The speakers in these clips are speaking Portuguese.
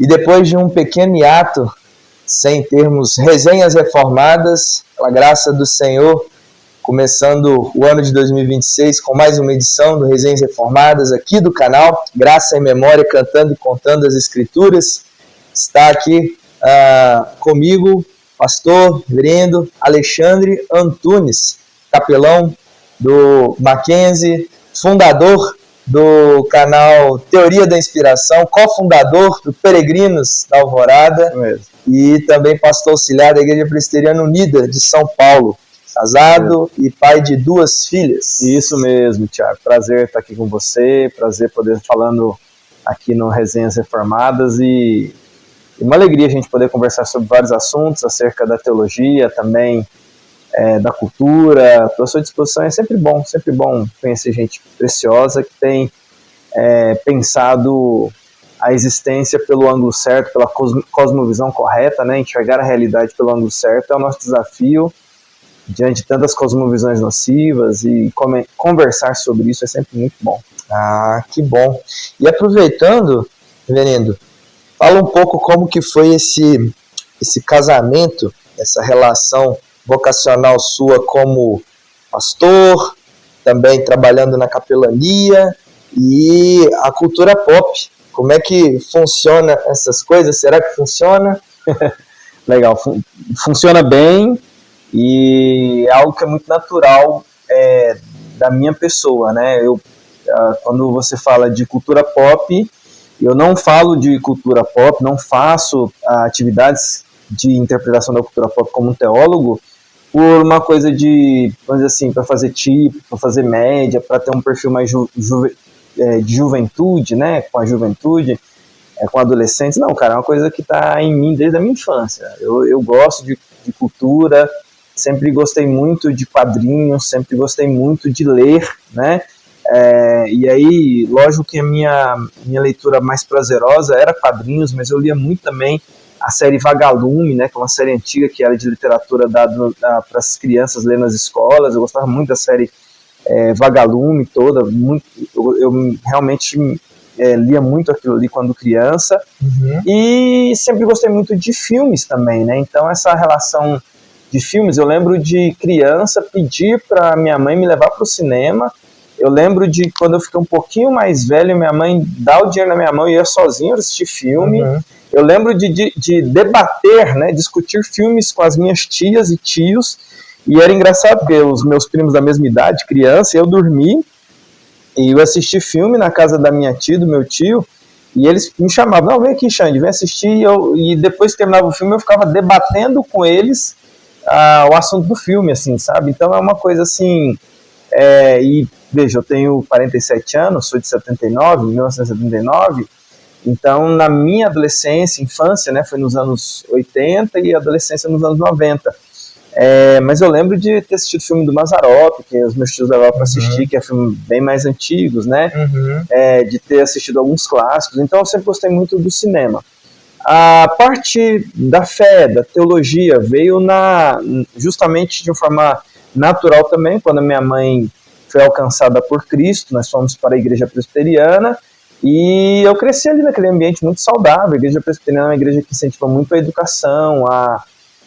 E depois de um pequeno hiato, sem termos resenhas reformadas, pela graça do Senhor, começando o ano de 2026 com mais uma edição do Resenhas Reformadas aqui do canal, Graça e Memória, cantando e contando as Escrituras. Está aqui comigo, pastor, reverendo Alexandre Antunes, capelão do Mackenzie, fundador do canal Teoria da Inspiração, cofundador do Peregrinos da Alvorada e também pastor auxiliar da Igreja Presbiteriana Unida de São Paulo, casado e pai de 2 filhas. Isso mesmo, Thiago. Prazer estar aqui com você, prazer poder falando aqui no Resenhas Reformadas e uma alegria a gente poder conversar sobre vários assuntos acerca da teologia, também da cultura. Estou à sua disposição, é sempre bom conhecer gente preciosa que tem pensado a existência pelo ângulo certo, pela cosmovisão correta, né? Enxergar a realidade pelo ângulo certo é o nosso desafio diante de tantas cosmovisões nocivas, e conversar sobre isso é sempre muito bom. Ah, que bom. E aproveitando, reverendo, fala um pouco como que foi esse casamento, essa relação vocacional sua como pastor, também trabalhando na capelania, e a cultura pop. Como é que funciona essas coisas? Será que funciona? Legal, funciona bem, e é algo que é muito natural da minha pessoa, né? Quando você fala de cultura pop, eu não falo de cultura pop, não faço atividades de interpretação da cultura pop como um teólogo, por uma coisa de, vamos dizer assim, para fazer tipo, para fazer média, para ter um perfil mais de juventude, né? Com a juventude, com adolescentes. Não, cara, é uma coisa que está em mim desde a minha infância. Eu gosto de cultura, sempre gostei muito de quadrinhos, sempre gostei muito de ler, né? E aí, lógico que a minha leitura mais prazerosa era quadrinhos, mas eu lia muito também a série Vagalume, né, que é uma série antiga que era de literatura dada para as crianças ler nas escolas. Eu gostava muito da série Vagalume toda, eu realmente lia muito aquilo ali quando criança. E sempre gostei muito de filmes também, né? Então essa relação de filmes, eu lembro de criança pedir para minha mãe me levar para o cinema. Eu lembro de quando eu fiquei um pouquinho mais velho, minha mãe dá o dinheiro na minha mão e eu ia sozinho assistir filme. Eu lembro de debater, né, discutir filmes com as minhas tias e tios, e era engraçado porque os meus primos da mesma idade, criança, eu dormi e eu assisti filme na casa da minha tia, do meu tio, e eles me chamavam: não, vem aqui, Xande, vem assistir, e depois que terminava o filme eu ficava debatendo com eles o assunto do filme, assim, sabe? Então é uma coisa assim, e veja, eu tenho 47 anos, sou de 1979, então na minha adolescência, infância, né, foi nos anos 80 e adolescência nos anos 90. Mas eu lembro de ter assistido o filme do Mazzaropi, que os meus tios levavam para assistir, que é filme bem mais antigos, né? De ter assistido alguns clássicos. Então eu sempre gostei muito do cinema. A parte da fé, da teologia, veio justamente de uma forma natural também, quando a minha mãe foi alcançada por Cristo. Nós fomos para a Igreja Presbiteriana, e eu cresci ali naquele ambiente muito saudável. A Igreja Presbiteriana é uma igreja que incentiva muito a educação,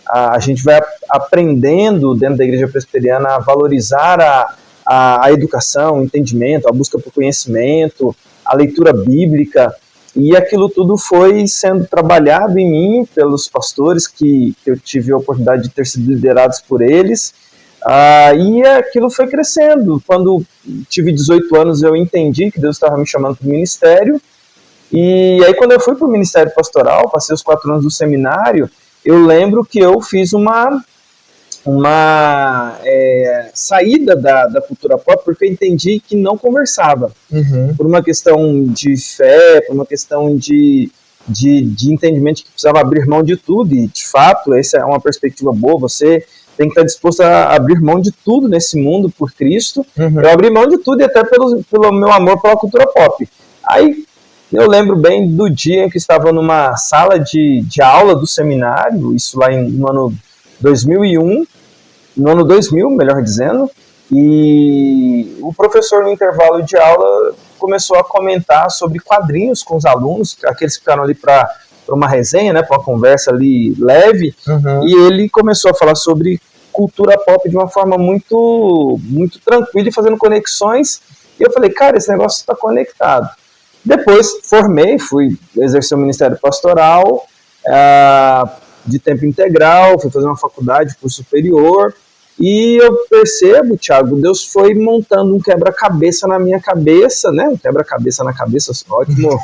a gente vai aprendendo dentro da Igreja Presbiteriana a valorizar a educação, o entendimento, a busca por conhecimento, a leitura bíblica, e aquilo tudo foi sendo trabalhado em mim pelos pastores que eu tive a oportunidade de ter sido liderados por eles, e aquilo foi crescendo. Quando tive 18 anos eu entendi que Deus estava me chamando para o ministério, e aí quando eu fui para o ministério pastoral, passei os 4 anos do seminário, eu lembro que eu fiz uma saída da cultura pop, porque eu entendi que não conversava. Por uma questão de fé, por uma questão de entendimento que precisava abrir mão de tudo, e de fato essa é uma perspectiva boa. Você tem que estar disposto a abrir mão de tudo nesse mundo por Cristo. Eu abri mão de tudo, e até pelo meu amor pela cultura pop. Aí eu lembro bem do dia em que estava numa sala de aula do seminário, isso lá no ano 2001, no ano 2000, melhor dizendo, e o professor no intervalo de aula começou a comentar sobre quadrinhos com os alunos, aqueles que ficaram ali para uma resenha, né, para uma conversa ali leve, e ele começou a falar sobre cultura pop de uma forma muito, muito tranquila e fazendo conexões, e eu falei, cara, esse negócio está conectado. Depois formei, fui exercer o ministério pastoral, de tempo integral, fui fazer uma faculdade, curso superior, e eu percebo, Thiago, Deus foi montando um quebra-cabeça na minha cabeça, né? Um quebra-cabeça na cabeça, ótimo.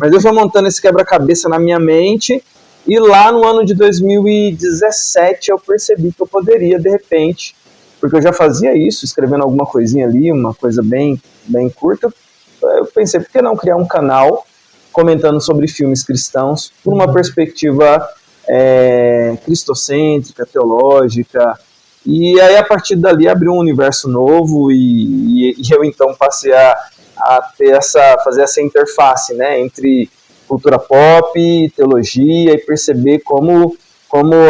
Mas Deus foi montando esse quebra-cabeça na minha mente, e lá no ano de 2017 eu percebi que eu poderia, de repente, porque eu já fazia isso, escrevendo alguma coisinha ali, uma coisa bem, bem curta, eu pensei, por que não criar um canal comentando sobre filmes cristãos por uma perspectiva cristocêntrica, teológica. E aí, a partir dali, abriu um universo novo e eu, então, passei a fazer essa interface, né, entre cultura pop, teologia, e perceber como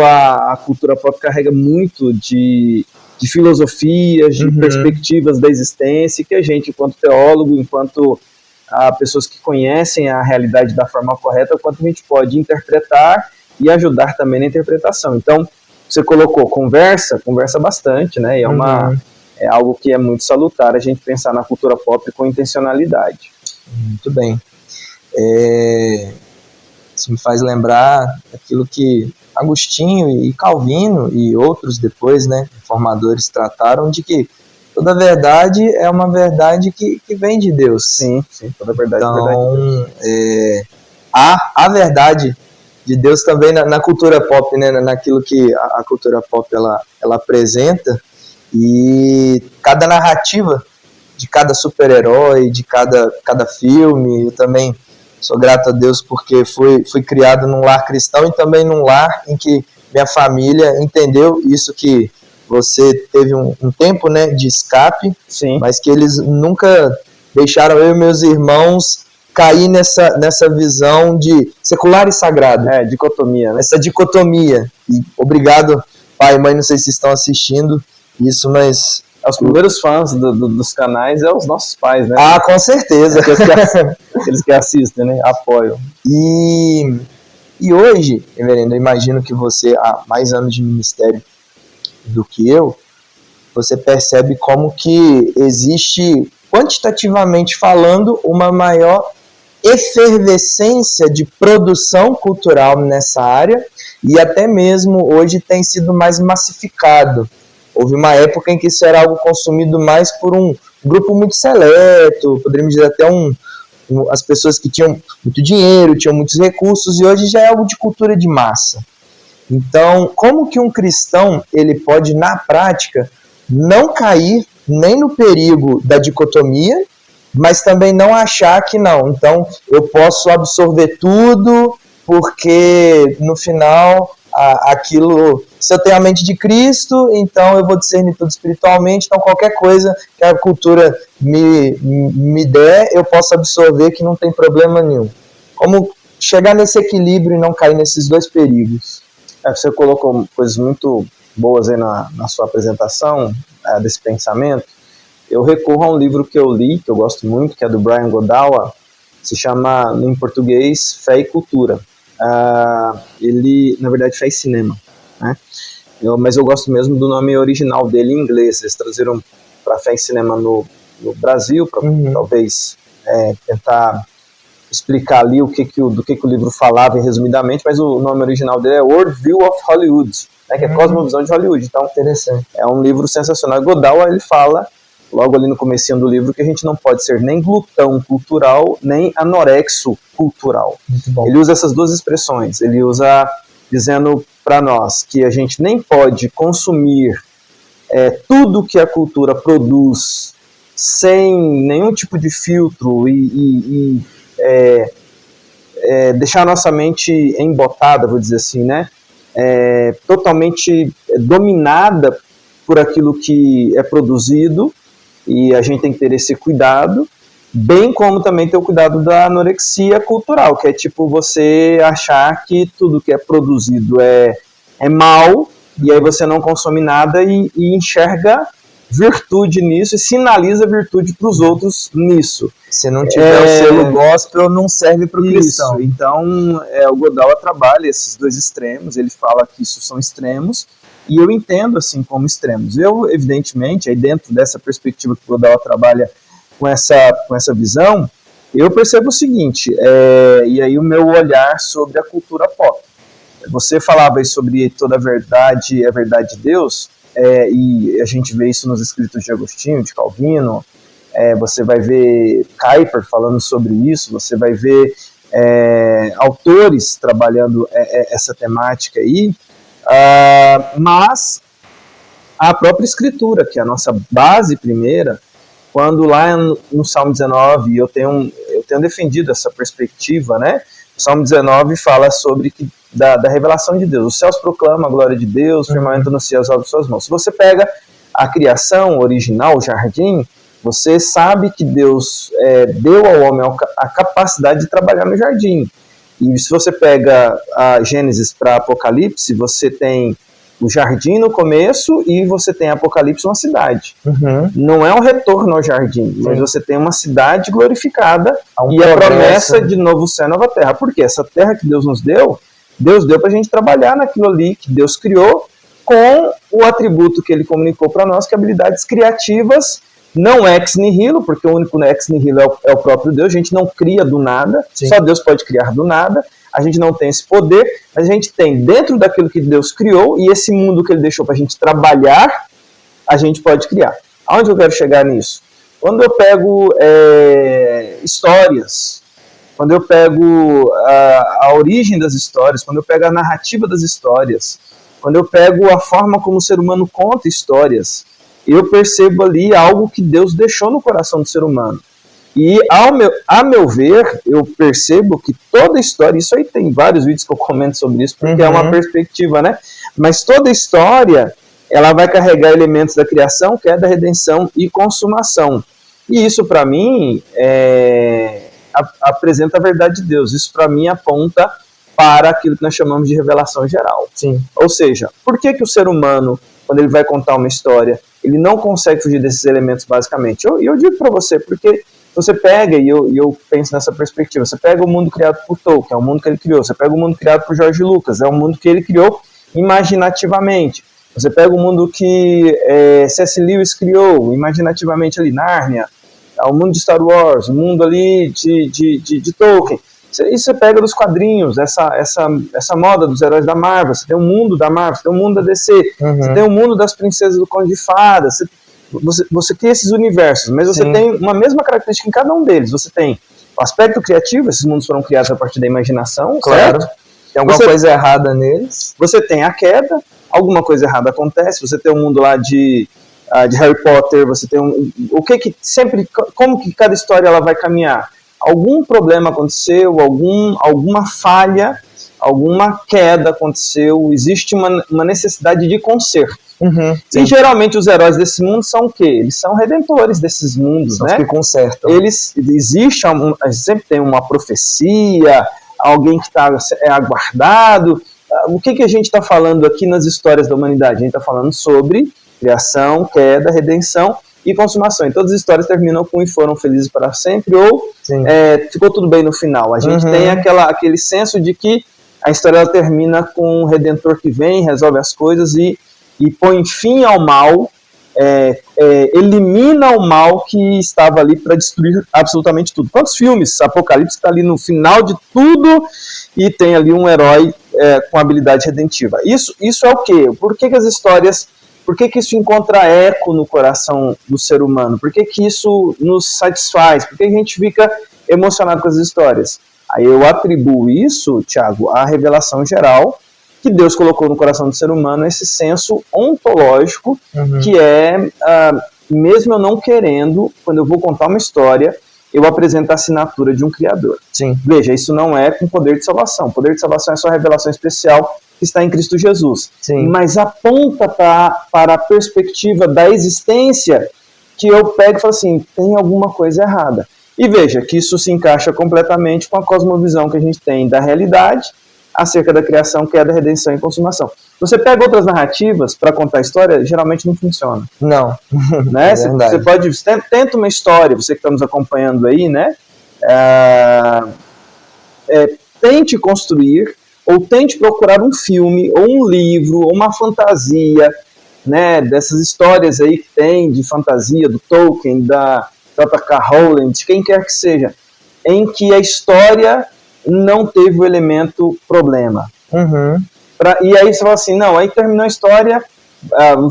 a cultura pop carrega muito de filosofias, de perspectivas da existência, que a gente, enquanto teólogo, enquanto pessoas que conhecem a realidade da forma correta, quanto a gente pode interpretar e ajudar também na interpretação. Então, você colocou conversa bastante, né? E é algo que é muito salutar a gente pensar na cultura pop com intencionalidade. Muito bem. Isso me faz lembrar aquilo que Agostinho e Calvino e outros depois, né, reformadores, trataram de que toda verdade é uma verdade que vem de Deus. Sim, toda verdade então, é verdade de Deus. Há verdade de Deus também na cultura pop, né, naquilo que a cultura pop ela apresenta, e cada narrativa de cada super-herói, de cada filme. Eu também sou grato a Deus porque fui criado num lar cristão e também num lar em que minha família entendeu isso, que você teve um tempo, né, de escape, Sim. Mas que eles nunca deixaram eu e meus irmãos cair nessa visão de secular e sagrado. Dicotomia. Né? Essa dicotomia. E obrigado, pai e mãe, não sei se estão assistindo isso, mas... Os primeiros fãs dos canais é os nossos pais, né? Com certeza. Aqueles que assistem, né? Apoiam. E hoje, reverendo, eu imagino que você, há mais anos de ministério do que eu, você percebe como que existe, quantitativamente falando, uma maior efervescência de produção cultural nessa área, e até mesmo hoje tem sido mais massificado. Houve uma época em que isso era algo consumido mais por um grupo muito seleto, poderíamos dizer até as pessoas que tinham muito dinheiro, tinham muitos recursos, e hoje já é algo de cultura de massa. Então, como que um cristão ele pode, na prática, não cair nem no perigo da dicotomia, mas também não achar que não, então eu posso absorver tudo, porque no final aquilo, se eu tenho a mente de Cristo, então eu vou discernir tudo espiritualmente, então qualquer coisa que a cultura me der, eu posso absorver, que não tem problema nenhum. Como chegar nesse equilíbrio e não cair nesses dois perigos? Você colocou coisas muito boas aí na sua apresentação desse pensamento. Eu recorro a um livro que eu li, que eu gosto muito, que é do Brian Godawa, se chama, em português, Fé e Cultura. Ele, na verdade, faz cinema, né? Mas eu gosto mesmo do nome original dele em inglês. Eles traduziram para Fé e Cinema no Brasil, para talvez tentar explicar ali do que o livro falava resumidamente, mas o nome original dele é World View of Hollywood, né, que é Cosmovisão de Hollywood. Então, interessante. É um livro sensacional. Godawa, ele fala, logo ali no comecinho do livro, que a gente não pode ser nem glutão cultural, nem anorexo cultural. Ele usa essas duas expressões. Ele usa dizendo para nós que a gente nem pode consumir tudo que a cultura produz sem nenhum tipo de filtro e deixar a nossa mente embotada, vou dizer assim, né? Totalmente dominada por aquilo que é produzido, e a gente tem que ter esse cuidado, bem como também ter o cuidado da anorexia cultural, que é tipo você achar que tudo que é produzido é mal, e aí você não consome nada e enxerga virtude nisso e sinaliza virtude para os outros nisso. Se não tiver o selo gospel, não serve para o cristão. Então, o Godawa trabalha esses dois extremos, ele fala que isso são extremos, e eu entendo assim como extremos. Eu, evidentemente, aí dentro dessa perspectiva que o Godawa trabalha com essa visão, eu percebo o seguinte, e aí o meu olhar sobre a cultura pop. Você falava aí sobre toda a verdade, a verdade de Deus, e a gente vê isso nos escritos de Agostinho, de Calvino, você vai ver Kuyper falando sobre isso, você vai ver autores trabalhando essa temática aí, mas a própria Escritura, que é a nossa base primeira, quando lá no Salmo 19, eu tenho defendido essa perspectiva, né? O Salmo 19 fala sobre da revelação de Deus. Os céus proclamam a glória de Deus, o firmamento anuncia as obras de suas mãos. Se você pega a criação original, o jardim, você sabe que Deus deu ao homem a capacidade de trabalhar no jardim. E se você pega a Gênesis para Apocalipse, você tem o jardim no começo e você tem Apocalipse, uma cidade. Não é um retorno ao jardim, mas você tem uma cidade glorificada e a promessa de novo céu e nova terra. Por quê? Essa terra que Deus nos deu, Deus deu para a gente trabalhar naquilo ali que Deus criou, com o atributo que ele comunicou para nós, que é habilidades criativas, não ex nihilo, porque o único ex nihilo é o próprio Deus, a gente não cria do nada, só Deus pode criar do nada, a gente não tem esse poder, mas a gente tem dentro daquilo que Deus criou, e esse mundo que ele deixou para a gente trabalhar, a gente pode criar. Aonde eu quero chegar nisso? Quando eu pego histórias, quando eu pego a origem das histórias, quando eu pego a narrativa das histórias, quando eu pego a forma como o ser humano conta histórias, eu percebo ali algo que Deus deixou no coração do ser humano. E, a meu ver, eu percebo que toda história, isso aí tem vários vídeos que eu comento sobre isso, porque é uma perspectiva, né? Mas toda história, ela vai carregar elementos da criação, queda, redenção e consumação. E isso, para mim, apresenta a verdade de Deus. Isso, para mim, aponta para aquilo que nós chamamos de revelação geral. Sim. Ou seja, por que o ser humano, quando ele vai contar uma história, ele não consegue fugir desses elementos basicamente? Eu digo para você, porque você pega, e eu penso nessa perspectiva, você pega o mundo criado por Tolkien, é o mundo que ele criou, você pega o mundo criado por George Lucas, é um mundo que ele criou imaginativamente, você pega o mundo que C.S. Lewis criou imaginativamente ali, Nárnia, o mundo de Star Wars, o mundo ali de Tolkien, isso você pega dos quadrinhos, essa moda dos heróis da Marvel, você tem o mundo da Marvel, você tem o mundo da DC, você tem o mundo das princesas do Conde de Fadas, você cria esses universos, mas você tem uma mesma característica em cada um deles. Você tem o aspecto criativo, esses mundos foram criados a partir da imaginação, claro. Certo? Tem alguma coisa errada neles. Você tem a queda, alguma coisa errada acontece, você tem o mundo lá de Harry Potter, você tem como que cada história ela vai caminhar? Algum problema aconteceu, alguma falha, alguma queda aconteceu, existe uma necessidade de conserto. E geralmente os heróis desse mundo são o quê? Eles são redentores desses mundos, são né? Os que consertam. Sempre tem uma profecia, alguém que está aguardado. O que a gente está falando aqui nas histórias da humanidade? A gente está falando sobre criação, queda, redenção e consumação. E todas as histórias terminam com e foram felizes para sempre, ou ficou tudo bem no final. A gente tem aquele senso de que a história ela termina com um redentor que vem, resolve as coisas e põe fim ao mal, elimina o mal que estava ali para destruir absolutamente tudo. Quantos filmes? Apocalipse está ali no final de tudo e tem ali um herói com habilidade redentiva. Isso é o quê? Por que as histórias... Por que isso encontra eco no coração do ser humano? Por que isso nos satisfaz? Por que a gente fica emocionado com as histórias? Aí eu atribuo isso, Tiago, à revelação geral que Deus colocou no coração do ser humano, esse senso ontológico, que mesmo eu não querendo, quando eu vou contar uma história, eu apresento a assinatura de um Criador. Sim. Veja, isso não é com poder de salvação. O poder de salvação é só a revelação especial que está em Cristo Jesus. Sim. Mas aponta para a perspectiva da existência que eu pego e falo assim, tem alguma coisa errada. E veja que isso se encaixa completamente com a cosmovisão que a gente tem da realidade acerca da criação, queda, redenção e consumação. Você pega outras narrativas para contar a história, geralmente não funciona. Não. Né? Você pode... Tenta uma história, você que está nos acompanhando aí, né? Tente construir, ou tente procurar um filme, ou um livro, ou uma fantasia, né? Dessas histórias aí que tem de fantasia, do Tolkien, da J.K. Rowling, de quem quer que seja, em que a história não teve o elemento problema. E aí você fala assim, não, aí terminou a história,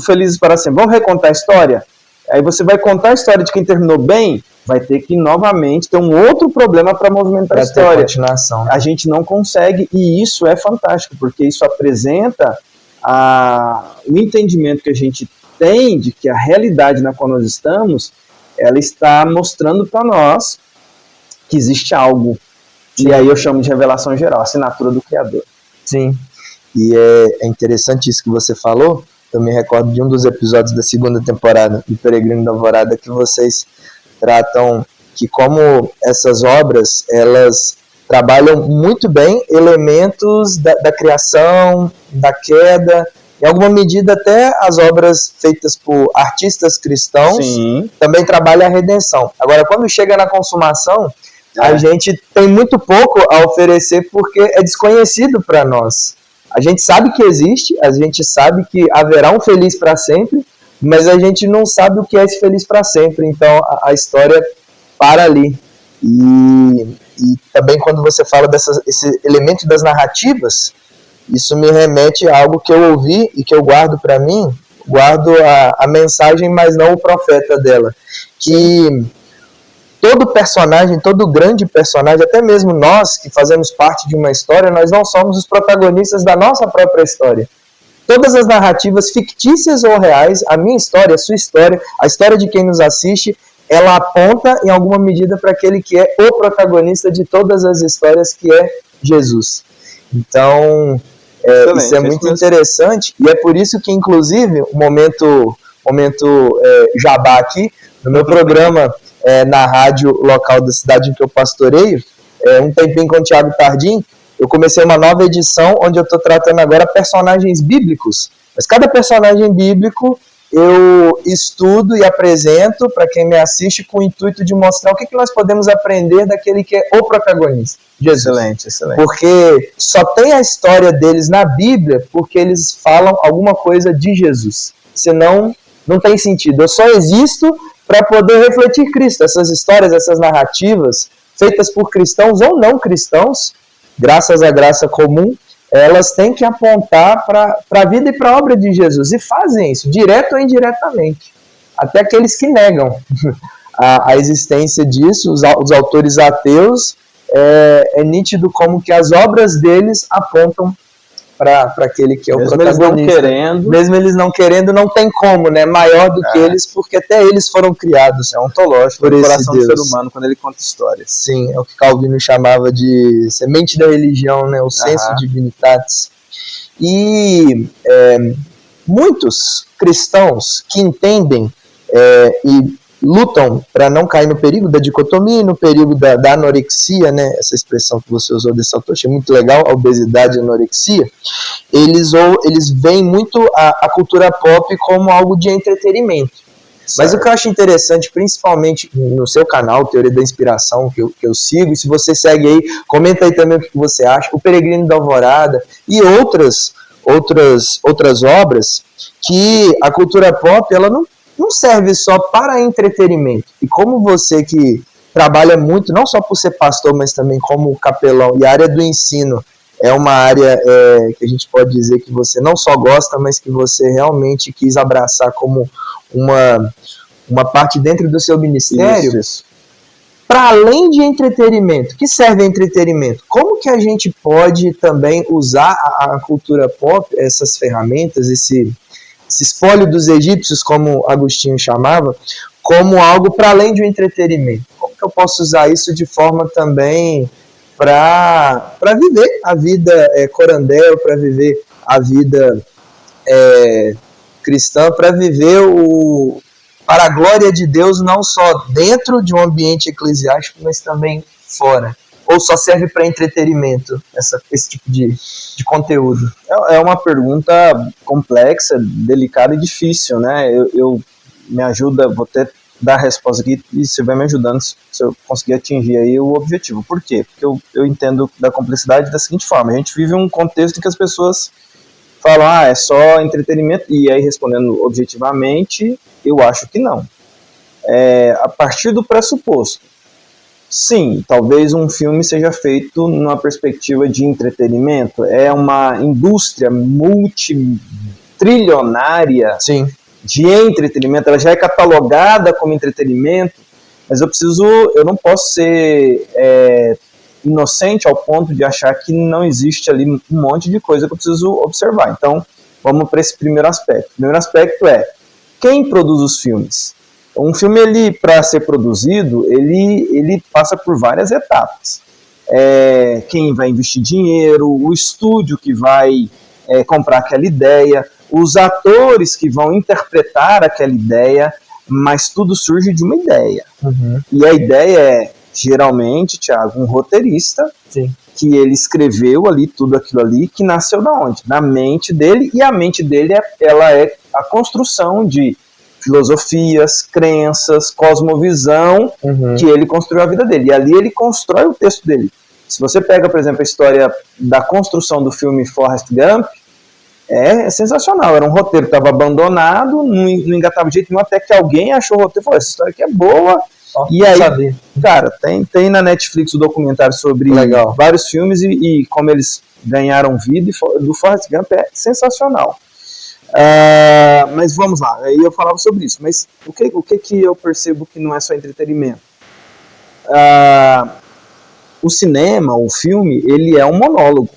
Felizes para Sempre, vamos recontar a história? Aí você vai contar a história de quem terminou bem, vai ter que novamente ter um outro problema para movimentar a história. Continuação. A gente não consegue, e isso é fantástico, porque isso apresenta o entendimento que a gente tem de que a realidade na qual nós estamos, ela está mostrando para nós que existe algo. E aí eu chamo de revelação geral, assinatura do Criador. Sim. E é interessante isso que você falou. Eu me recordo de um dos episódios da 2ª temporada do Peregrino da Alvorada que vocês tratam que como essas obras, elas trabalham muito bem elementos da criação, da queda, em alguma medida até as obras feitas por artistas cristãos. Sim. Também trabalham a redenção. Agora, quando chega na consumação, a gente tem muito pouco a oferecer porque é desconhecido para nós. A gente sabe que existe, a gente sabe que haverá um feliz para sempre, mas a gente não sabe o que é esse feliz para sempre. Então a história para ali. E também quando você fala esse elemento das narrativas, isso me remete a algo que eu ouvi e que eu guardo para mim, guardo a mensagem, mas não o profeta dela. Que todo personagem, todo grande personagem, até mesmo nós que fazemos parte de uma história, nós não somos os protagonistas da nossa própria história. Todas as narrativas fictícias ou reais, a minha história, a sua história, a história de quem nos assiste, ela aponta em alguma medida para aquele que é o protagonista de todas as histórias, que é Jesus. Então, isso é muito interessante, e é por isso que, inclusive, o momento jabá aqui, no meu programa na rádio local da cidade em que eu pastoreio, um tempinho com o Thiago Tardim, eu comecei uma nova edição onde eu estou tratando agora personagens bíblicos. Mas cada personagem bíblico eu estudo e apresento para quem me assiste com o intuito de mostrar o que nós podemos aprender daquele que é o protagonista, Jesus. Excelente, excelente. Porque só tem a história deles na Bíblia porque eles falam alguma coisa de Jesus. Senão, não tem sentido. Eu só existo para poder refletir Cristo. Essas histórias, essas narrativas, feitas por cristãos ou não cristãos, graças à graça comum, elas têm que apontar para a vida e para a obra de Jesus. E fazem isso, direto ou indiretamente. Até aqueles que negam a existência disso, os autores ateus, é nítido como que as obras deles apontam para aquele que é o protagonista. Mesmo eles não querendo, não tem como, né? Maior do que eles, porque até eles foram criados. É ontológico por o esse coração Deus. do ser humano quando ele conta histórias. Sim, é o que Calvino chamava de semente da religião, né? O senso divinitatis. E muitos cristãos que entendem e lutam para não cair no perigo da dicotomia, no perigo da anorexia, né? Essa expressão que você usou desse autor, achei muito legal, a obesidade e a anorexia. Eles veem muito a cultura pop como algo de entretenimento. Certo. Mas o que eu acho interessante, principalmente no seu canal, Teoria da Inspiração, que eu sigo, e se você segue aí, comenta aí também o que você acha, o Peregrino da Alvorada e outras obras, que a cultura pop, ela não serve só para entretenimento. E como você que trabalha muito, não só por ser pastor, mas também como capelão, e a área do ensino é uma área que a gente pode dizer que você não só gosta, mas que você realmente quis abraçar como uma parte dentro do seu ministério. Isso. Para além de entretenimento, que serve a entretenimento? Como que a gente pode também usar a cultura pop, essas ferramentas, esse espólio dos egípcios, como Agostinho chamava, como algo para além de um entretenimento? Como que eu posso usar isso de forma também para viver a vida corandel, para viver a vida cristã, para viver para a glória de Deus, não só dentro de um ambiente eclesiástico, mas também fora? ou só serve para entretenimento, esse tipo de conteúdo? É uma pergunta complexa, delicada e difícil, né? Eu me ajuda, vou ter dar a resposta aqui e você vai me ajudando se eu conseguir atingir aí o objetivo. Por quê? Porque eu entendo da complexidade da seguinte forma: a gente vive um contexto em que as pessoas falam, é só entretenimento, e aí respondendo objetivamente, eu acho que não. A partir do pressuposto, sim, talvez um filme seja feito numa perspectiva de entretenimento, é uma indústria multitrilionária, sim, de entretenimento, ela já é catalogada como entretenimento, mas eu não posso ser inocente ao ponto de achar que não existe ali um monte de coisa que eu preciso observar. Então, vamos para esse primeiro aspecto. O primeiro aspecto é quem produz os filmes. Um filme, ele, para ser produzido, ele passa por várias etapas. Quem vai investir dinheiro, o estúdio que vai comprar aquela ideia, os atores que vão interpretar aquela ideia, mas tudo surge de uma ideia. Uhum. E a ideia é, geralmente, Thiago, um roteirista, sim, que ele escreveu ali tudo aquilo ali, que nasceu da onde? Na mente dele, e a mente dele ela é a construção de filosofias, crenças, cosmovisão, que ele construiu a vida dele. E ali ele constrói o texto dele. Se você pega, por exemplo, a história da construção do filme Forrest Gump, é sensacional. Era um roteiro que estava abandonado, não engatava de jeito nenhum, até que alguém achou o roteiro e falou, essa história aqui é boa. E aí, cara, tem na Netflix o documentário sobre vários filmes e como eles ganharam vida, e do Forrest Gump é sensacional. Mas vamos lá, aí eu falava sobre isso. Mas o que eu percebo que não é só entretenimento? O cinema, o filme, ele é um monólogo.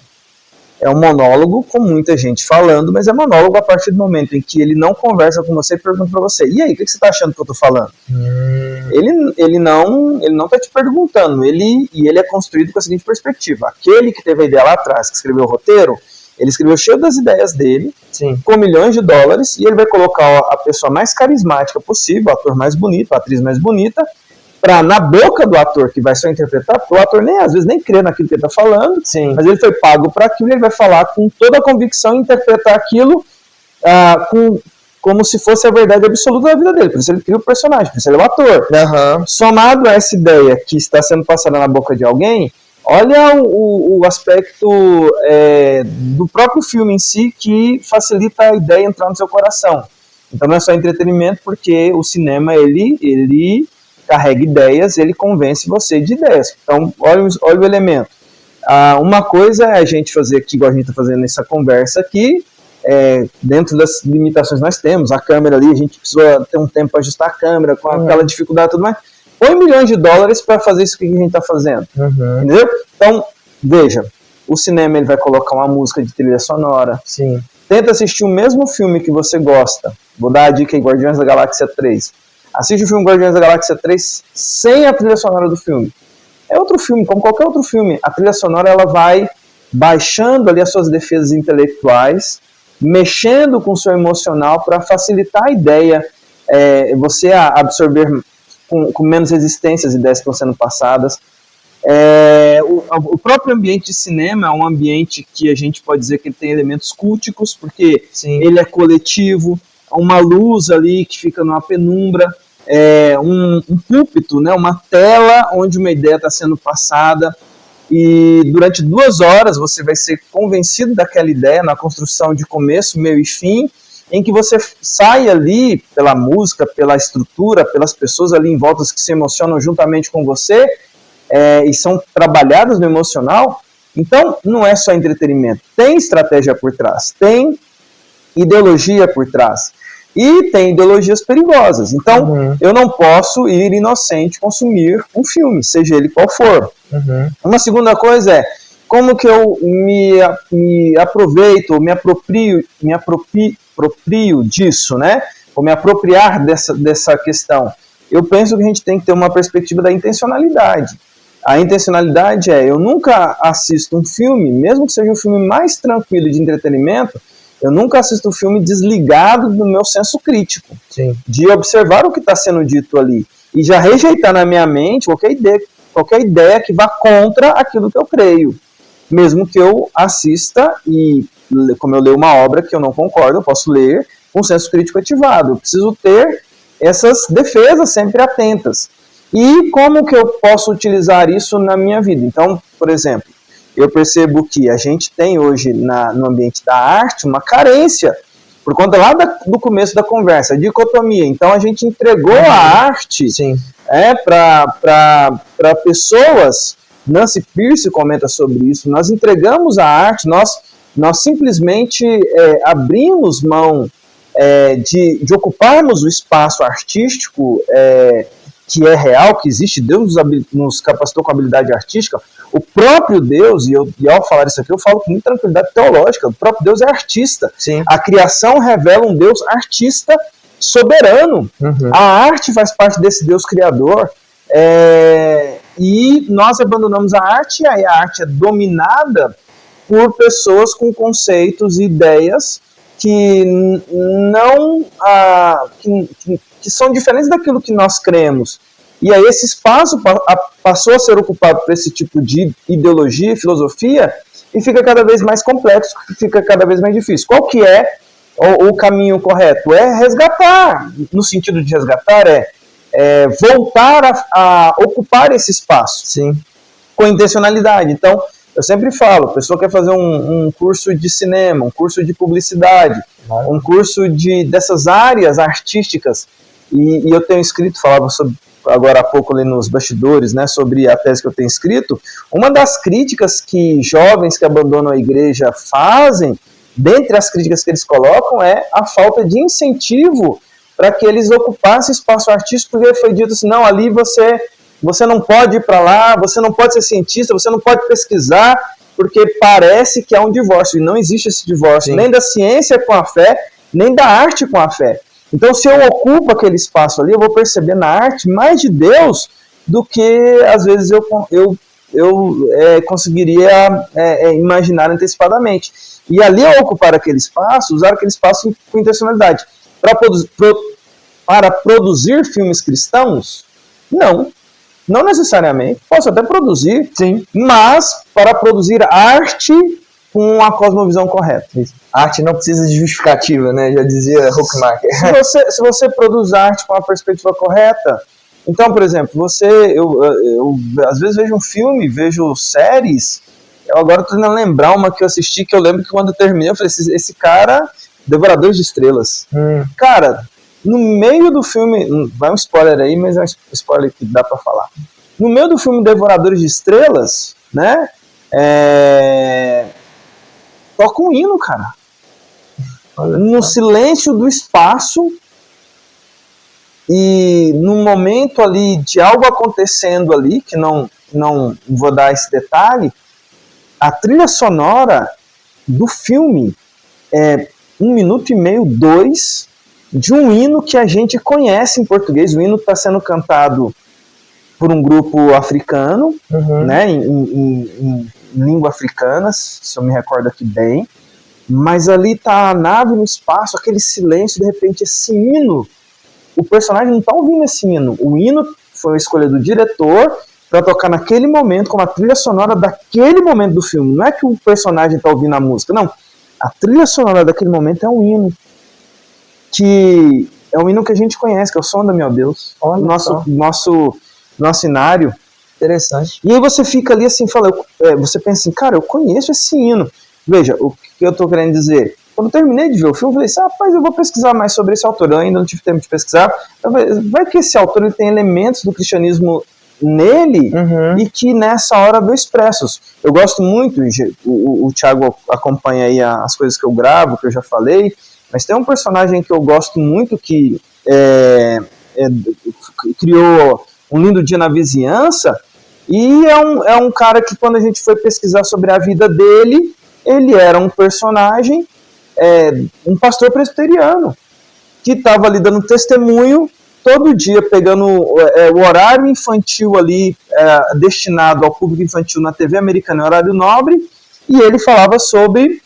É um monólogo com muita gente falando, mas é monólogo a partir do momento em que ele não conversa com você e pergunta pra você, e aí, o que você tá achando que eu tô falando? Ele não tá te perguntando, ele é construído com a seguinte perspectiva: aquele que teve a ideia lá atrás, que escreveu o roteiro, ele escreveu cheio das ideias dele, sim, com milhões de dólares, e ele vai colocar a pessoa mais carismática possível, o ator mais bonito, a atriz mais bonita, para na boca do ator que vai só interpretar, porque o ator às vezes nem crê naquilo que ele está falando, sim, mas ele foi pago para aquilo, ele vai falar com toda a convicção e interpretar aquilo como se fosse a verdade absoluta da vida dele. Por isso ele cria o personagem, por isso ele é o ator. Somado a essa ideia que está sendo passada na boca de alguém, olha o aspecto do próprio filme em si, que facilita a ideia entrar no seu coração. Então não é só entretenimento, porque o cinema ele carrega ideias, ele convence você de ideias. Então, olha o elemento. Uma coisa é a gente fazer aqui, igual a gente está fazendo nessa conversa aqui, dentro das limitações que nós temos, a câmera ali, a gente precisa ter um tempo para ajustar a câmera, com aquela dificuldade e tudo mais. Põe milhões de dólares para fazer isso que a gente está fazendo. Entendeu? Então, veja, o cinema ele vai colocar uma música de trilha sonora. Sim. Tenta assistir o mesmo filme que você gosta. Vou dar a dica aí, Guardiões da Galáxia 3. Assiste o filme Guardiões da Galáxia 3 sem a trilha sonora do filme. É outro filme, como qualquer outro filme. A trilha sonora ela vai baixando ali as suas defesas intelectuais, mexendo com o seu emocional para facilitar a ideia, você absorver com menos resistência as ideias que estão sendo passadas. O próprio ambiente de cinema é um ambiente que a gente pode dizer que ele tem elementos culticos, porque ele é coletivo, uma luz ali que fica numa penumbra, um púlpito, né, uma tela onde uma ideia está sendo passada, e durante 2 horas você vai ser convencido daquela ideia na construção de começo, meio e fim, em que você sai ali pela música, pela estrutura, pelas pessoas ali em volta que se emocionam juntamente com você, e são trabalhadas no emocional. Então não é só entretenimento, tem estratégia por trás, tem ideologia por trás, e tem ideologias perigosas. Então eu não posso ir inocente consumir um filme, seja ele qual for. Uma segunda coisa é como que eu me aproveito, me aproprio disso, né? Ou me apropriar dessa questão. Eu penso que a gente tem que ter uma perspectiva da intencionalidade. A intencionalidade eu nunca assisto um filme, mesmo que seja um filme mais tranquilo de entretenimento, eu nunca assisto um filme desligado do meu senso crítico, de observar o que está sendo dito ali, e já rejeitar na minha mente qualquer ideia qualquer ideia que vá contra aquilo que eu creio. Mesmo que eu assista e, como eu leio uma obra que eu não concordo, eu posso ler com senso crítico ativado. Eu preciso ter essas defesas sempre atentas. E como que eu posso utilizar isso na minha vida? Então, por exemplo, eu percebo que a gente tem hoje no ambiente da arte uma carência, por conta lá do começo da conversa, a dicotomia. Então a gente entregou a arte para pessoas. Nancy Pierce comenta sobre isso. Nós entregamos a arte, nós simplesmente abrimos mão de ocuparmos o espaço artístico que é real, que existe. Deus nos capacitou com habilidade artística. O próprio Deus, e ao falar isso aqui eu falo com muita tranquilidade teológica, o próprio Deus é artista. Sim. A criação revela um Deus artista soberano. Uhum. A arte faz parte desse Deus criador. E nós abandonamos a arte, e aí a arte é dominada por pessoas com conceitos e ideias que não que são diferentes daquilo que nós cremos. E aí esse espaço passou a ser ocupado por esse tipo de ideologia e filosofia, e fica cada vez mais complexo, fica cada vez mais difícil. Qual que é o caminho correto? É resgatar, no sentido de resgatar, voltar a ocupar esse espaço. Sim. Com intencionalidade. Então, eu sempre falo, a pessoa quer fazer um curso de cinema, um curso de publicidade, um curso dessas áreas artísticas, e eu tenho escrito, falava sobre, agora há pouco ali nos bastidores, né, sobre a tese que eu tenho escrito. Uma das críticas que jovens que abandonam a igreja fazem, dentre as críticas que eles colocam, é a falta de incentivo para que eles ocupassem espaço artístico, porque foi dito assim, não, ali você não pode ir para lá, você não pode ser cientista, você não pode pesquisar, porque parece que há um divórcio, e não existe esse divórcio, nem da ciência com a fé, nem da arte com a fé. Então, se eu ocupo aquele espaço ali, eu vou perceber na arte mais de Deus do que, às vezes, eu conseguiria imaginar antecipadamente. E ali, ao ocupar aquele espaço, usar aquele espaço com intencionalidade. Para produzir filmes cristãos? Não necessariamente. Posso até produzir, sim, mas para produzir arte com a cosmovisão correta. A arte não precisa de justificativa, né? Já dizia Huckmacher. Se você produz arte com a perspectiva correta, então, por exemplo, eu às vezes vejo um filme, vejo séries, eu agora estou tentando lembrar uma que eu assisti, que eu lembro que quando eu terminei, eu falei, esse cara, Devoradores de Estrelas. Cara, no meio do filme, vai um spoiler aí, mas é um spoiler que dá pra falar. No meio do filme Devoradores de Estrelas, né, toca um hino, cara. No silêncio do espaço, e no momento ali de algo acontecendo ali, que não vou dar esse detalhe, a trilha sonora do filme é 1 minuto e meio, 2, de um hino que a gente conhece em português. O hino está sendo cantado por um grupo africano, né, em língua africana, se eu me recordo aqui bem, mas ali está a nave no espaço, aquele silêncio, de repente esse hino, o personagem não está ouvindo esse hino, o hino foi a escolha do diretor para tocar naquele momento, como a trilha sonora daquele momento do filme. Não é que o personagem está ouvindo a música, não, a trilha sonora daquele momento é um hino, que é um hino que a gente conhece, que é o Som da Meu Deus, nosso inário. Interessante. E aí você fica ali assim, você pensa assim, cara, eu conheço esse hino. Veja, o que eu estou querendo dizer? Quando eu terminei de ver o filme, eu falei assim, rapaz, eu vou pesquisar mais sobre esse autor. Eu ainda não tive tempo de pesquisar. Vai que esse autor ele tem elementos do cristianismo nele, e que nessa hora veio expressos. Eu gosto muito, o Thiago acompanha aí as coisas que eu gravo, que eu já falei, mas tem um personagem que eu gosto muito que criou Um Lindo Dia na Vizinhança, e é um cara que, quando a gente foi pesquisar sobre a vida dele, ele era um personagem, um pastor presbiteriano, que estava ali dando testemunho todo dia, pegando o horário infantil ali, destinado ao público infantil na TV americana, horário nobre, e ele falava sobre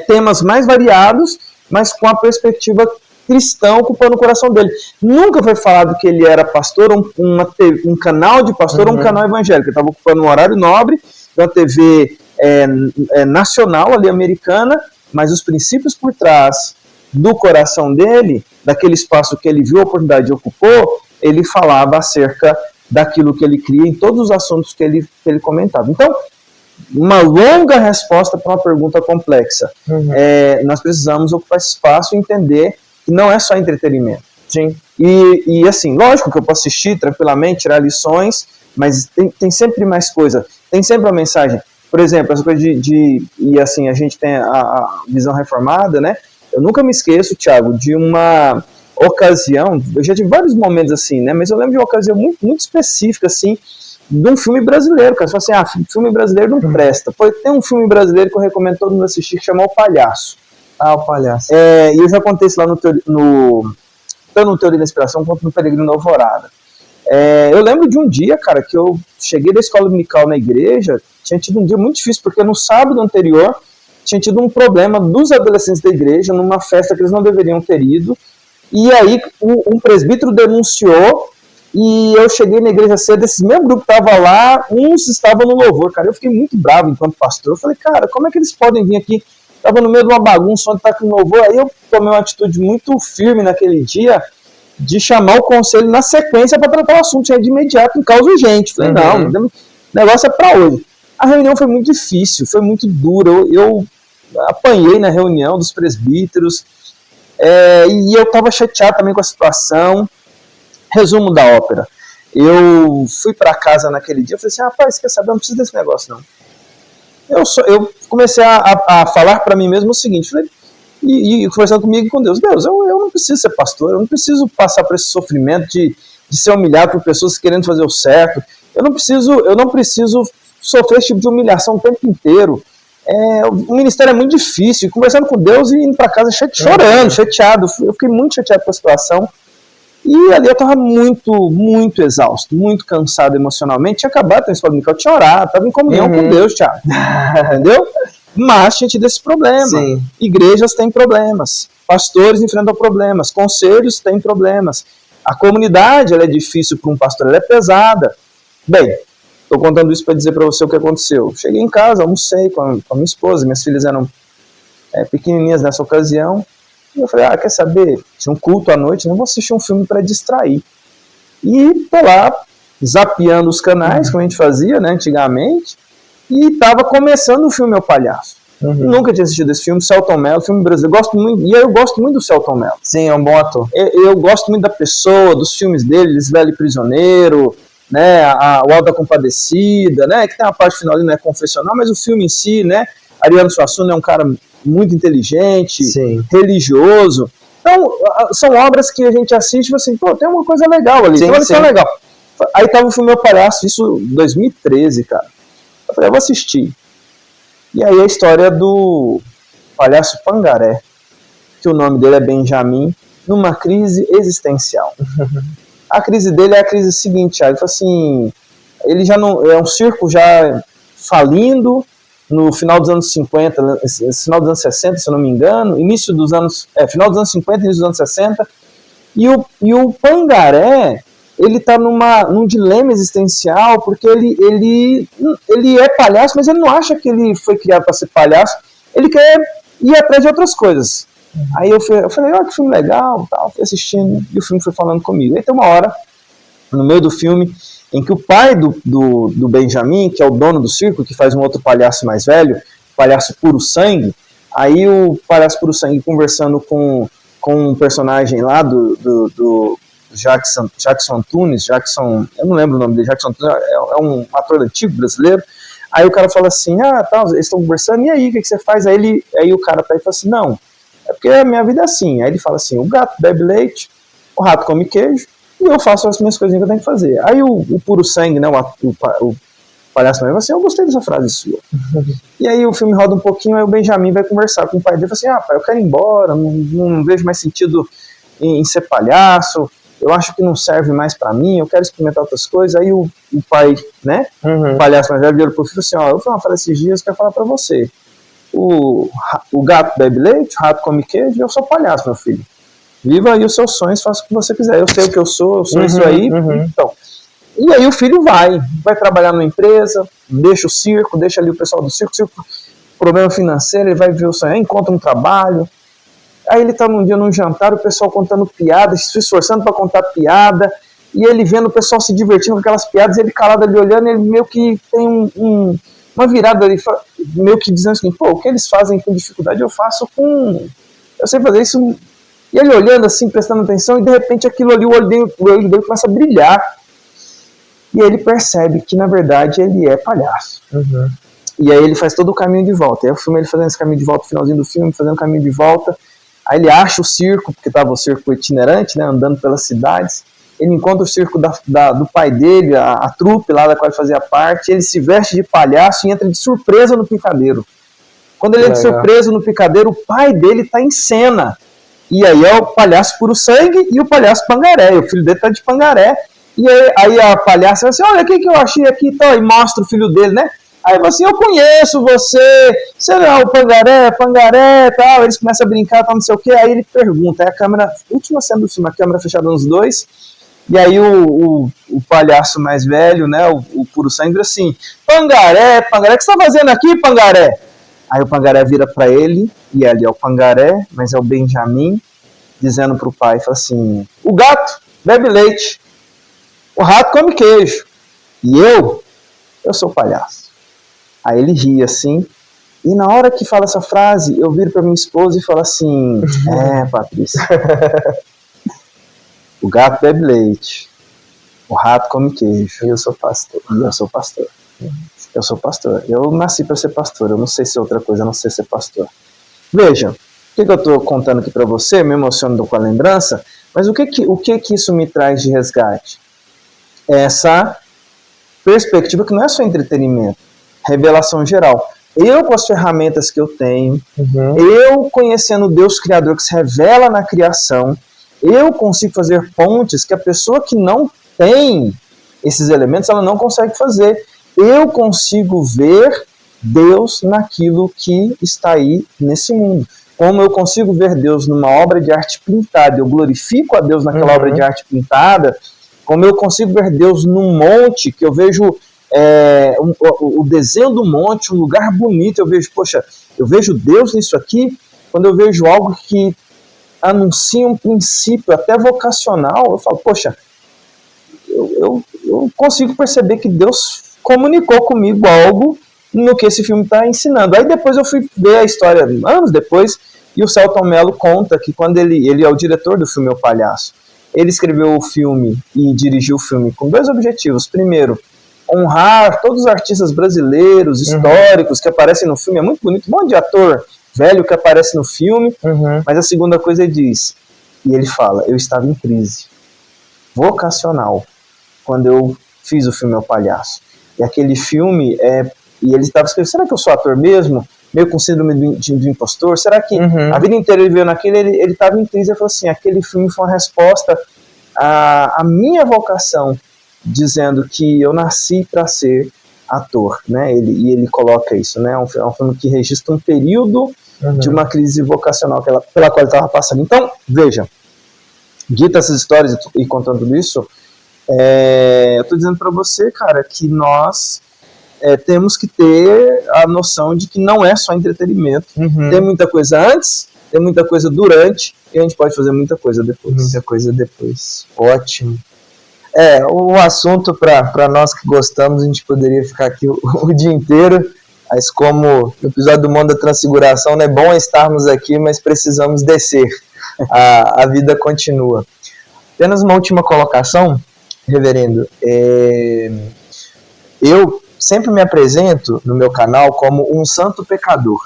temas mais variados, mas com a perspectiva cristão ocupando o coração dele. Nunca foi falado que ele era pastor, um canal de pastor ou um canal evangélico. Ele estava ocupando um horário nobre de uma TV nacional ali, americana, mas os princípios por trás do coração dele, daquele espaço que ele viu a oportunidade e ocupou, ele falava acerca daquilo que ele cria em todos os assuntos que ele comentava. Então, uma longa resposta para uma pergunta complexa. Nós precisamos ocupar esse espaço e entender que não é só entretenimento. Sim. E assim, lógico que eu posso assistir tranquilamente, tirar lições, mas tem sempre mais coisa, tem sempre uma mensagem. Por exemplo, essa coisa e assim, a gente tem a visão reformada, né? Eu nunca me esqueço, Thiago, de uma ocasião, eu já tive vários momentos assim, né? Mas eu lembro de uma ocasião muito, muito específica, assim, de um filme brasileiro, cara. Você fala assim, filme brasileiro não presta. Tem um filme brasileiro que eu recomendo todo mundo assistir, que chama O Palhaço. O Palhaço. E eu já contei isso lá tanto no Teoria da Inspiração quanto no Peregrino da Alvorada. Eu lembro de um dia, cara, que eu cheguei da escola dominical na igreja, tinha tido um dia muito difícil, porque no sábado anterior tinha tido um problema dos adolescentes da igreja, numa festa que eles não deveriam ter ido, e aí um presbítero denunciou, e eu cheguei na igreja cedo, esse mesmo grupo estava lá, uns estavam no louvor, cara, eu fiquei muito bravo enquanto pastor, eu falei, cara, como é que eles podem vir aqui? Estava no meio de uma bagunça onde está aqui no louvor, aí eu tomei uma atitude muito firme naquele dia, de chamar o conselho na sequência para tratar o assunto de imediato, em causa urgente. Falei, não, o negócio é para hoje. A reunião foi muito difícil, foi muito dura, eu apanhei na reunião dos presbíteros, e eu estava chateado também com a situação. Resumo da ópera, eu fui para casa naquele dia, falei assim, rapaz, quer saber, eu não preciso desse negócio não. Eu comecei a falar para mim mesmo o seguinte, falei, e conversando comigo e com Deus, eu não preciso ser pastor, eu não preciso passar por esse sofrimento de ser humilhado por pessoas querendo fazer o certo, eu não preciso sofrer esse tipo de humilhação o tempo inteiro. O ministério é muito difícil, e conversando com Deus e indo para casa chorando, chateado, eu fiquei muito chateado com a situação, e ali eu estava muito, muito exausto, muito cansado emocionalmente, tinha acabado a escola dominical, tinha orado, estava em comunhão com Deus, Thiago, entendeu? Mas tinha tido esse problema. Sim. Igrejas têm problemas, pastores enfrentam problemas, conselhos têm problemas, a comunidade ela é difícil para um pastor, ela é pesada. Bem, estou contando isso para dizer para você o que aconteceu. Cheguei em casa, almocei com a minha esposa, minhas filhas eram pequenininhas nessa ocasião, e eu falei, quer saber, tinha um culto à noite, não vou assistir um filme para distrair. E tô lá, zapeando os canais, como a gente fazia, né, antigamente, e estava começando o filme O Palhaço. Nunca tinha assistido esse filme, Selton Mello, filme brasileiro, eu gosto muito do Selton Mello. Sim, é um bom ator. Eu gosto muito da pessoa, dos filmes dele, Lisbela e Prisioneiro, né, o Auto da Compadecida, né, que tem uma parte final ali, não é confessional, mas o filme em si, né, Ariano Suassuna é um cara muito inteligente, Sim. religioso. Então, são obras que a gente assiste e fala assim, pô, tem uma coisa legal ali, tem uma lição legal. Aí tava o filme O Palhaço, isso em 2013, cara. Eu falei, eu vou assistir. E aí a história do palhaço Pangaré, que o nome dele é Benjamin, numa crise existencial. A crise dele é a crise seguinte, ele fala assim, ele já não, é um circo já falindo, no final dos anos 50, final dos anos 60, se eu não me engano, final dos anos 50, início dos anos 60, e o Pangaré, ele está num dilema existencial, porque ele é palhaço, mas ele não acha que ele foi criado para ser palhaço, ele quer ir atrás de outras coisas. Aí eu falei, que filme legal, tal, fui assistindo, e o filme foi falando comigo. Aí tem uma hora, no meio do filme, em que o pai do Benjamin, que é o dono do circo, que faz um outro palhaço mais velho, o palhaço Puro Sangue, aí o palhaço Puro Sangue conversando com um personagem lá do Jackson Antunes, eu não lembro o nome dele, Jackson Antunes é um ator antigo brasileiro. Aí o cara fala assim, eles estão conversando, e aí, o que você faz? Aí o cara pega e fala assim, não, é porque a minha vida é assim. Aí ele fala assim, o gato bebe leite, o rato come queijo, e eu faço as minhas coisinhas que eu tenho que fazer. Aí o Puro Sangue, né, o palhaço também fala assim, eu gostei dessa frase sua. E aí o filme roda um pouquinho, aí o Benjamin vai conversar com o pai dele, e fala assim, pai, eu quero ir embora, não vejo mais sentido em ser palhaço, eu acho que não serve mais pra mim, eu quero experimentar outras coisas. Aí o pai, né, o palhaço mais velho, virou pro filho assim, eu fui falar esses dias, eu quero falar pra você, o gato bebe leite, o rato come queijo, e eu sou palhaço, meu filho. viva aí os seus sonhos, faça o que você quiser. Eu sei o que eu sou isso aí. Então, e aí o filho vai trabalhar numa empresa, deixa o circo, deixa ali o pessoal do circo, problema financeiro, ele vai ver o sonho, encontra um trabalho. Aí ele tá num dia num jantar, o pessoal contando piadas, se esforçando para contar piada, e ele vendo o pessoal se divertindo com aquelas piadas, ele calado ali olhando, ele meio que tem uma virada ali, meio que dizendo assim, pô, o que eles fazem com dificuldade eu faço com... Eu sei fazer isso. E ele olhando assim, prestando atenção, e de repente aquilo ali, o olho dele começa a brilhar. E aí ele percebe que, na verdade, ele é palhaço. E aí ele faz todo o caminho de volta. Aí o filme ele fazendo esse caminho de volta, no finalzinho do filme, fazendo o caminho de volta. Aí ele acha o circo, porque estava o circo itinerante, né, andando pelas cidades. Ele encontra o circo do pai dele, a trupe lá da qual ele fazia parte. Ele se veste de palhaço e entra de surpresa no picadeiro. Quando ele entra de surpresa no picadeiro, o pai dele está em cena. E aí é o palhaço puro sangue e o palhaço pangaré. E o filho dele está de pangaré. E aí a palhaça vai assim, olha o que eu achei aqui e tal. E mostra o filho dele, né? Aí ele assim, eu conheço você não é o pangaré tal. Eles começam a brincar, tal, não sei o que. Aí ele pergunta, aí a câmera, última cena do filme, a câmera fechada nos dois. E aí o palhaço mais velho, né, o puro sangue, assim, Pangaré, o que você está fazendo aqui, Pangaré? Aí o Pangaré vira para ele, e ali é o Pangaré, mas é o Benjamin, dizendo pro pai, fala assim, o gato bebe leite, o rato come queijo, e eu sou o palhaço. Aí ele ri assim, e na hora que fala essa frase, eu viro para minha esposa e falo assim, Patrícia, o gato bebe leite, o rato come queijo, e eu sou pastor. Eu sou pastor. Eu nasci para ser pastor, eu não sei ser outra coisa, eu não sei ser pastor. Veja, o que eu estou contando aqui para você, me emociono com a lembrança, mas o que isso me traz de resgate? Essa perspectiva que não é só entretenimento, revelação geral. Eu, com as ferramentas que eu tenho, eu conhecendo o Deus Criador que se revela na criação, eu consigo fazer pontes que a pessoa que não tem esses elementos, ela não consegue fazer. Eu consigo ver Deus naquilo que está aí nesse mundo. Como eu consigo ver Deus numa obra de arte pintada, eu glorifico a Deus naquela obra de arte pintada, como eu consigo ver Deus num monte, que eu vejo o desenho do monte, um lugar bonito, eu vejo, poxa, eu vejo Deus nisso aqui, quando eu vejo algo que anuncia um princípio até vocacional, eu falo, poxa, eu consigo perceber que Deus comunicou comigo algo no que esse filme está ensinando. Aí depois eu fui ver a história, anos depois, e o Selton Mello conta que quando ele é o diretor do filme O Palhaço, ele escreveu o filme e dirigiu o filme com dois objetivos. Primeiro, honrar todos os artistas brasileiros, históricos, que aparecem no filme. É muito bonito, um monte de ator velho que aparece no filme. Mas a segunda coisa ele diz, e ele fala, eu estava em crise vocacional quando eu fiz o filme O Palhaço. E aquele filme, e ele estava escrevendo, será que eu sou ator mesmo? Meio com síndrome do impostor? Será que a vida inteira ele veio naquele, ele estava em crise, ele falou assim, aquele filme foi uma resposta à minha vocação, dizendo que eu nasci para ser ator, né? Ele coloca isso, né? É um filme que registra um período de uma crise vocacional pela qual ele estava passando. Então, veja, dito essas histórias e contando tudo isso, eu estou dizendo para você, cara, que nós temos que ter a noção de que não é só entretenimento. Tem muita coisa antes, tem muita coisa durante, e a gente pode fazer muita coisa depois. Ótimo. O assunto, para nós que gostamos, a gente poderia ficar aqui o dia inteiro, mas como no episódio do Monte da Transfiguração, é bom estarmos aqui, mas precisamos descer. A vida continua. Apenas uma última colocação, reverendo. Eu sempre me apresento no meu canal como um santo pecador.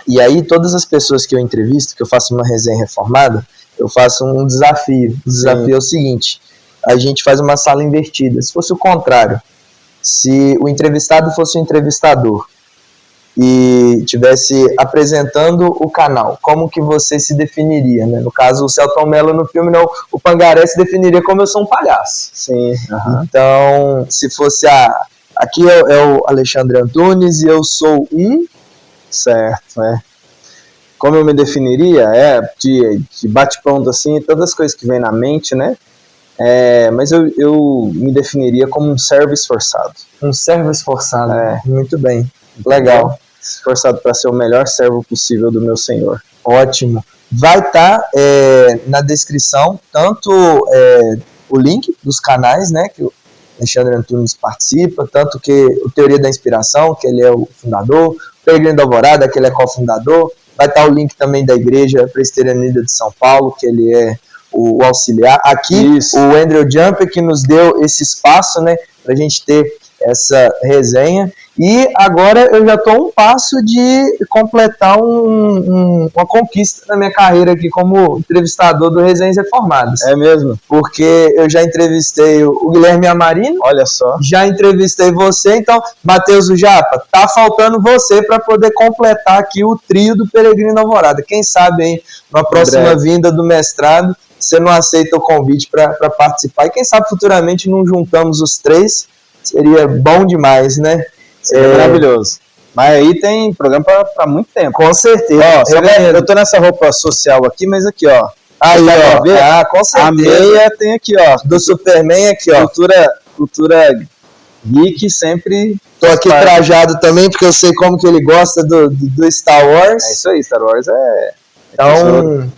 E aí todas as pessoas que eu entrevisto, que eu faço uma resenha reformada, eu faço um desafio. O desafio é o seguinte, a gente faz uma sala invertida. Se fosse o contrário, se o entrevistado fosse o entrevistador e tivesse apresentando o canal, como que você se definiria, né? No caso, o Selton Mello no filme, não, o Pangaré se definiria como eu sou um palhaço. Sim. Então, se fosse aqui é o Alexandre Antunes e eu sou um... Certo, né? como eu me definiria? De bate-pronto assim, todas as coisas que vêm na mente, né? Mas eu me definiria como um servo esforçado. Um servo esforçado, muito bem, legal. Esforçado para ser o melhor servo possível do meu Senhor. Ótimo. Vai estar na descrição tanto o link dos canais, né, que o Alexandre Antunes participa, tanto que o Teoria da Inspiração, que ele é o fundador, o Peregrino da Alvorada, que ele é cofundador, vai estar o link também da Igreja Presbiteriana Unida de São Paulo, que ele é o auxiliar. Aqui, o Andrew Jumper, que nos deu esse espaço, né, para a gente ter essa resenha. E agora eu já estou a um passo de completar uma conquista na minha carreira aqui como entrevistador do Resenhas Reformadas. É mesmo? Porque eu já entrevistei o Guilherme Amarino. Olha só. Já entrevistei você. Então, Matheus Japa, tá faltando você para poder completar aqui o trio do Peregrino da Alvorada. Quem sabe, hein, na próxima vinda do mestrado, você não aceita o convite para participar. E quem sabe futuramente não juntamos os três. Seria bom demais, né? Maravilhoso. Mas aí tem programa para muito tempo. Com certeza. Eu tô nessa roupa social aqui, mas aqui, ó. Aí, ó. Com certeza. A meia tem aqui, ó. Do Superman aqui, ó. Cultura geek sempre. Tô aqui trajado também, porque eu sei como que ele gosta do Star Wars. É isso aí, Star Wars Então,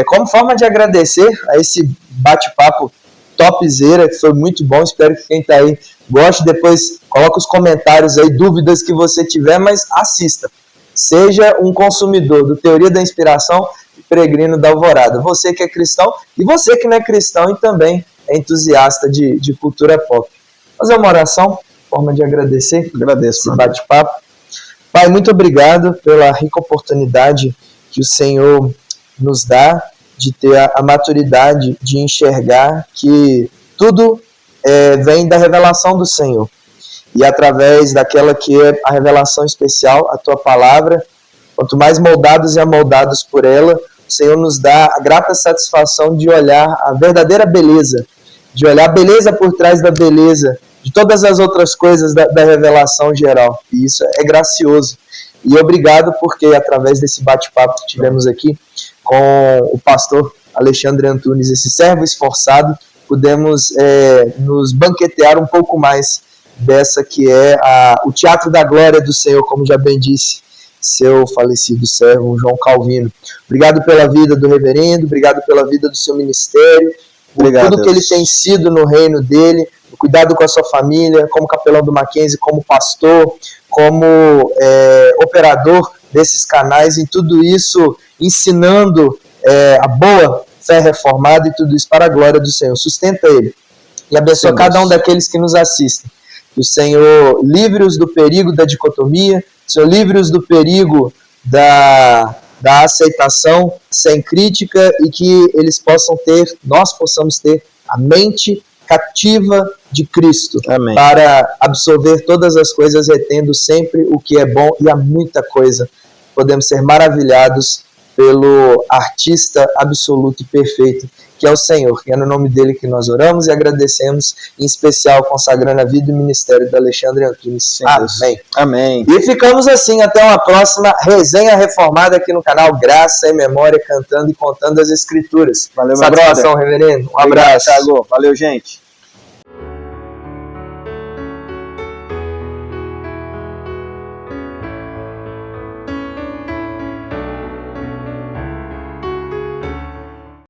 como forma de agradecer a esse bate-papo topzera, que foi muito bom, espero que quem tá aí goste. Depois coloca os comentários aí, dúvidas que você tiver, mas assista. Seja um consumidor do Teoria da Inspiração e Peregrino da Alvorada. Você que é cristão e você que não é cristão e também é entusiasta de cultura pop. Fazer uma oração, forma de agradecer. Agradeço esse bate-papo. Pai, muito obrigado pela rica oportunidade que o Senhor nos dá de ter a maturidade de enxergar que tudo vem da revelação do Senhor. E através daquela que é a revelação especial, a Tua Palavra, quanto mais moldados e amoldados por ela, o Senhor nos dá a grata satisfação de olhar a verdadeira beleza, de olhar a beleza por trás da beleza, de todas as outras coisas da revelação geral. E isso é gracioso. E obrigado porque, através desse bate-papo que tivemos aqui com o pastor Alexandre Antunes, esse servo esforçado, pudemos nos banquetear um pouco mais dessa que é o Teatro da Glória do Senhor, como já bem disse seu falecido servo João Calvino. Obrigado pela vida do reverendo, obrigado pela vida do seu ministério, por tudo que ele tem sido no reino dele, o cuidado com a sua família, como capelão do Mackenzie, como pastor, como operador desses canais, e tudo isso ensinando a boa fé reformada, e tudo isso para a glória do Senhor. Sustenta ele e abençoa cada um daqueles que nos assistem. Que o Senhor livre-os do perigo da dicotomia, o Senhor livre-os do perigo da aceitação sem crítica, e que nós possamos ter a mente cativa de Cristo. Amém. Para absorver todas as coisas, retendo sempre o que é bom, e há muita coisa. Podemos ser maravilhados pelo artista absoluto e perfeito, que é o Senhor. E é no nome dele que nós oramos e agradecemos, em especial consagrando a vida e o ministério do Alexandre Antunes. Amém. Amém. E ficamos assim, até uma próxima resenha reformada aqui no canal Graça e Memória, cantando e contando as Escrituras. Valeu, meu brother. Satisfação, reverendo. Um abraço. Thiago. Valeu, gente.